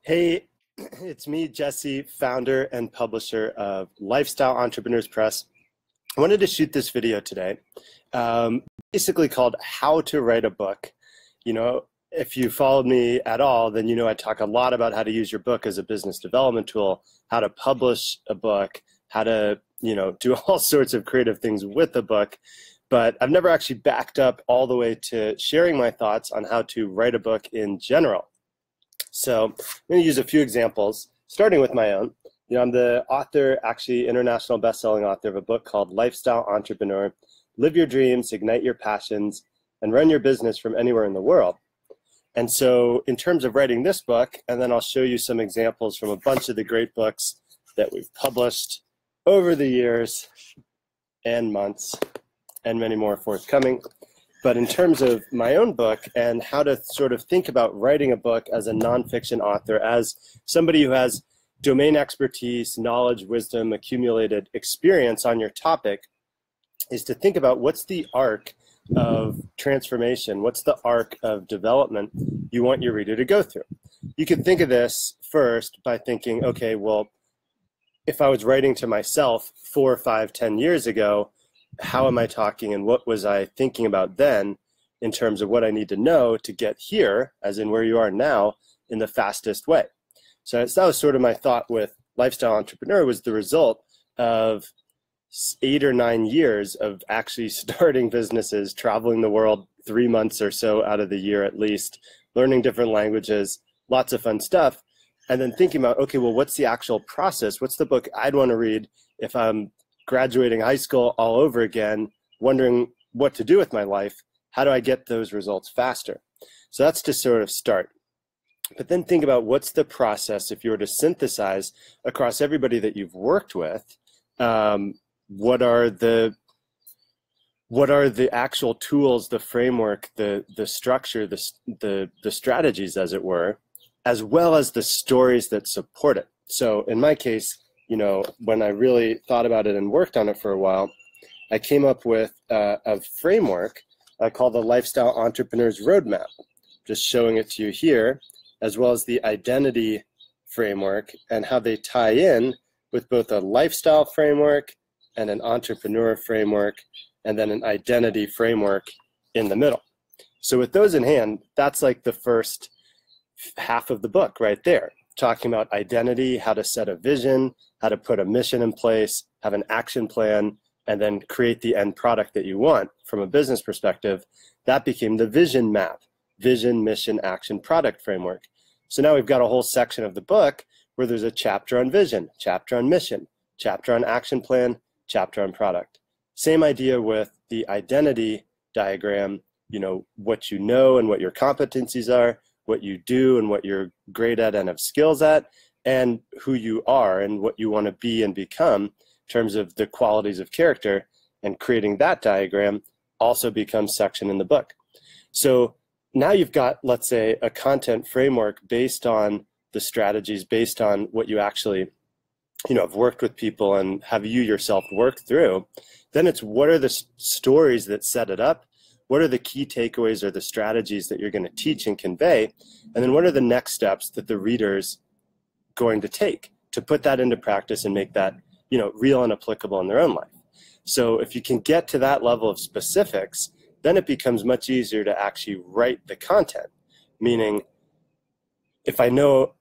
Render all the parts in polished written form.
Hey, it's me, Jesse, founder and publisher of Lifestyle Entrepreneurs Press. I wanted to shoot this video today, basically called How to Write a Book. You know, if you followed me at all, then you know I talk a lot about how to use your book as a business development tool, how to publish a book, how to, do all sorts of creative things with a book. But I've never actually backed up all the way to sharing my thoughts on how to write a book in general. So I'm going to use a few examples, starting with my own. I'm the author, actually international best-selling author of a book called Lifestyle Entrepreneur, Live Your Dreams, Ignite Your Passions, and Run Your Business from Anywhere in the World. And so in terms of writing this book, and then I'll show you some examples from a bunch of the great books that we've published over the years and months, and many more forthcoming. But in terms of my own book and how to sort of think about writing a book as a nonfiction author, as somebody who has domain expertise, knowledge, wisdom, accumulated experience on your topic, is to think about what's the arc of transformation, what's the arc of development you want your reader to go through. You can think of this first by thinking, okay, well, if I was writing to myself 4, 5, 10 years ago, how am I talking and what was I thinking about then in terms of what I need to know to get here, as in where you are now, in the fastest way. So that was sort of my thought with Lifestyle Entrepreneur, was the result of 8 or 9 years of actually starting businesses, traveling the world 3 months or so out of the year at least, learning different languages, lots of fun stuff, and then thinking about, okay, well, what's the actual process? What's the book I'd want to read if I'm graduating high school all over again, wondering what to do with my life? How do I get those results faster? So that's to sort of start. But then think about what's the process if you were to synthesize across everybody that you've worked with. What are the actual tools, the framework, the structure, the strategies, as it were, as well as the stories that support it. So in my case, when I really thought about it and worked on it for a while, I came up with a framework I call the Lifestyle Entrepreneur's Roadmap. Just showing it to you here, as well as the identity framework and how they tie in with both a lifestyle framework and an entrepreneur framework, and then an identity framework in the middle. So with those in hand, that's like the first half of the book right there, talking about identity, how to set a vision, how to put a mission in place, have an action plan, and then create the end product that you want from a business perspective. That became the vision map, vision, mission, action, product framework. So now we've got a whole section of the book where there's a chapter on vision, chapter on mission, chapter on action plan, chapter on product. Same idea with the identity diagram, what you know and what your competencies are, what you do and what you're great at and have skills at, and who you are and what you want to be and become in terms of the qualities of character. And creating that diagram also becomes section in the book. So now you've got, let's say, a content framework based on the strategies, based on what you actually have worked with people and have you yourself worked through. Then it's, what are the stories that set it up? What are the key takeaways or the strategies that you're going to teach and convey? And then what are the next steps that the reader's going to take to put that into practice and make that, real and applicable in their own life? So if you can get to that level of specifics, then it becomes much easier to actually write the content. Meaning, if I know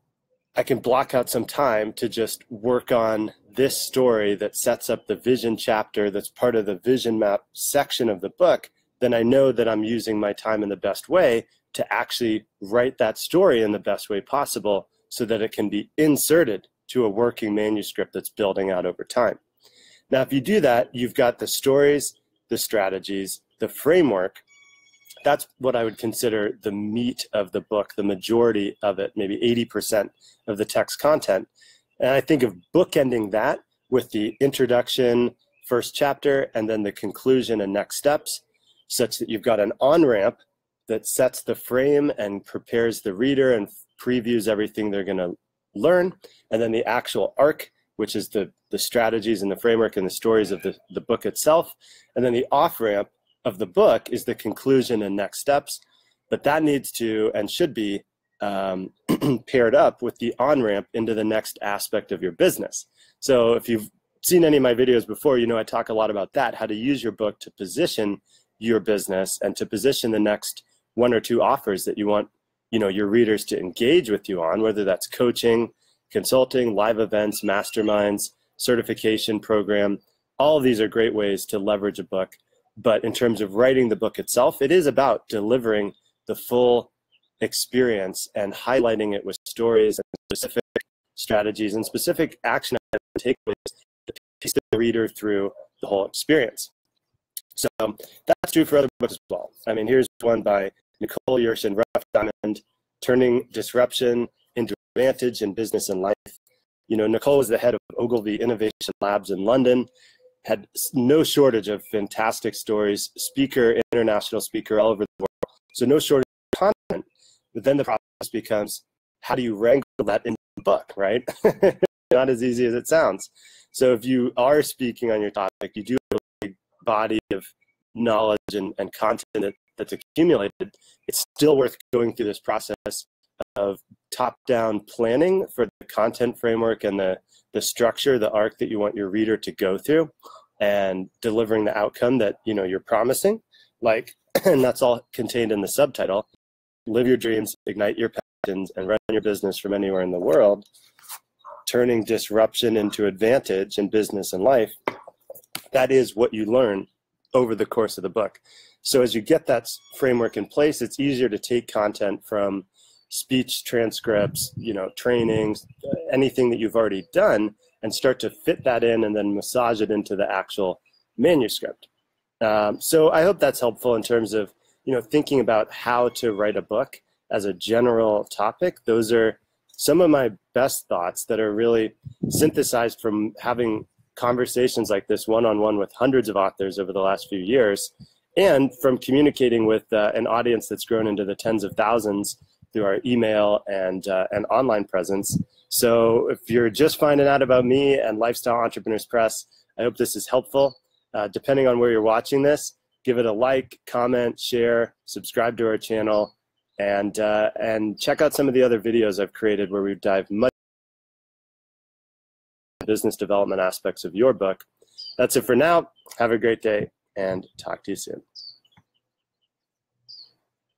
I can block out some time to just work on this story that sets up the vision chapter that's part of the vision map section of the book, then I know that I'm using my time in the best way to actually write that story in the best way possible so that it can be inserted to a working manuscript that's building out over time. Now, if you do that, you've got the stories, the strategies, the framework. That's what I would consider the meat of the book, the majority of it, maybe 80% of the text content. And I think of bookending that with the introduction, first chapter, and then the conclusion and next steps, such that you've got an on-ramp that sets the frame and prepares the reader and previews everything they're going to learn, and then the actual arc, which is the strategies and the framework and the stories of the book itself, and then the off-ramp of the book is the conclusion and next steps. But that needs to and should be paired up with the on-ramp into the next aspect of your business. So if you've seen any of my videos before, you know I talk a lot about that, how to use your book to position your business and to position the next one or two offers that you want, you know, your readers to engage with you on, whether that's coaching, consulting, live events, masterminds, certification program. All of these are great ways to leverage a book. But in terms of writing the book itself, it is about delivering the full experience and highlighting it with stories and specific strategies and specific action takeaways to take the reader through the whole experience. So that's true for other books as well. I mean, here's one by Nicole Yersin, Rough Diamond, Turning Disruption into Advantage in Business and Life. You know, Nicole is the head of Ogilvy Innovation Labs in London, had no shortage of fantastic stories, speaker, international speaker all over the world. So no shortage of content, but then the process becomes, how do you wrangle that into a book, right? Not as easy as it sounds. So if you are speaking on your topic, you do have a big body of knowledge and content that's accumulated, it's still worth going through this process of top-down planning for the content framework and the structure, the arc that you want your reader to go through, and delivering the outcome that you know you're promising. Like, and that's all contained in the subtitle: live your dreams, ignite your passions, and run your business from anywhere in the world. Turning disruption into advantage in business and life. That is what you learn over the course of the book. So as you get that framework in place, it's easier to take content from speech transcripts, you know, trainings, anything that you've already done, and start to fit that in and then massage it into the actual manuscript. So I hope that's helpful in terms of, you know, thinking about how to write a book as a general topic. Those are some of my best thoughts that are really synthesized from having conversations like this one-on-one with hundreds of authors over the last few years, and from communicating with an audience that's grown into the tens of thousands through our email and online presence. So if you're just finding out about me and Lifestyle Entrepreneurs Press, I hope this is helpful. Depending on where you're watching this, give it a like, comment, share, subscribe to our channel, and check out some of the other videos I've created where we dive much into business development aspects of your book. That's it for now. Have a great day, and talk to you soon.